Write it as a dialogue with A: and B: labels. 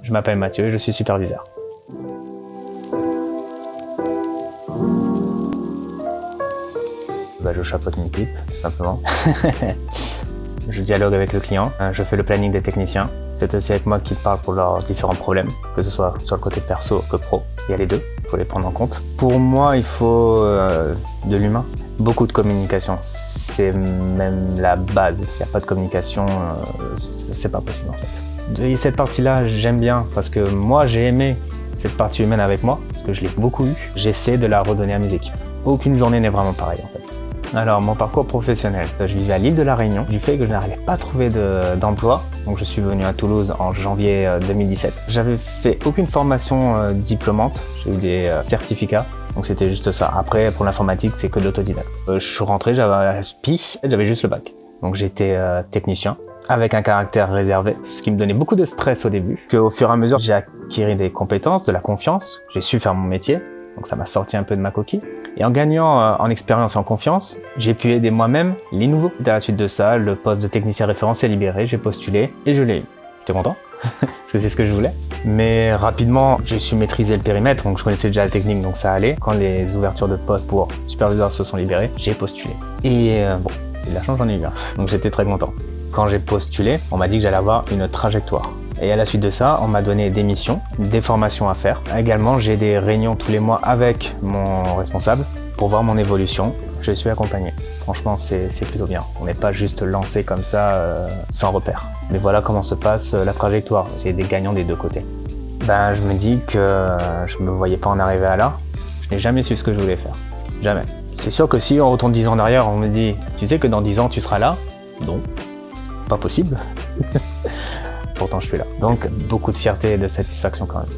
A: Je m'appelle Mathieu et je suis superviseur. Je chapeaute une équipe, tout simplement. Je dialogue avec le client, je fais le planning des techniciens. C'est aussi avec moi qu'ils parlent pour leurs différents problèmes, que ce soit sur le côté perso que pro. Il y a les deux, il faut les prendre en compte. Pour moi, il faut de l'humain, beaucoup de communication. C'est même la base. S'il n'y a pas de communication, c'est pas possible en fait. Et cette partie-là, j'aime bien parce que moi, j'ai aimé cette partie humaine avec moi, parce que je l'ai beaucoup eue. J'essaie de la redonner à mes équipes. Aucune journée n'est vraiment pareille en fait. Alors, mon parcours professionnel, je vivais à l'île de la Réunion. Du fait que je n'arrivais pas à trouver d'emploi, donc je suis venu à Toulouse en janvier 2017. J'avais fait aucune formation diplômante, j'ai eu des certificats, donc c'était juste ça. Après, pour l'informatique, c'est que de l'autodidacte. Je suis rentré, j'avais un SPI, j'avais juste le bac. Donc j'étais technicien, avec un caractère réservé, ce qui me donnait beaucoup de stress au début. Qu'au fur et à mesure, j'ai acquis des compétences, de la confiance, j'ai su faire mon métier, donc ça m'a sorti un peu de ma coquille. Et en gagnant en expérience et en confiance, j'ai pu aider moi-même les nouveaux. À la suite de ça, le poste de technicien référent s'est libéré, j'ai postulé et je l'ai eu. J'étais content, parce que c'est ce que je voulais. Mais rapidement, j'ai su maîtriser le périmètre, donc je connaissais déjà la technique, donc ça allait. Quand les ouvertures de poste pour superviseur se sont libérées, j'ai postulé. Et bon, de la chance, j'en ai eu un, donc j'étais très content. Quand j'ai postulé, on m'a dit que j'allais avoir une trajectoire. Et à la suite de ça, on m'a donné des missions, des formations à faire. Également, j'ai des réunions tous les mois avec mon responsable pour voir mon évolution. Je suis accompagné. Franchement, c'est plutôt bien. On n'est pas juste lancé comme ça, sans repère. Mais voilà comment se passe la trajectoire. C'est des gagnants des deux côtés. Ben, je me dis que je me voyais pas en arriver à là. Je n'ai jamais su ce que je voulais faire. Jamais. C'est sûr que si on retourne 10 ans en arrière, on me dit « Tu sais que dans 10 ans, tu seras là ?» Non, pas possible. Pourtant je suis là. Donc beaucoup de fierté et de satisfaction quand même.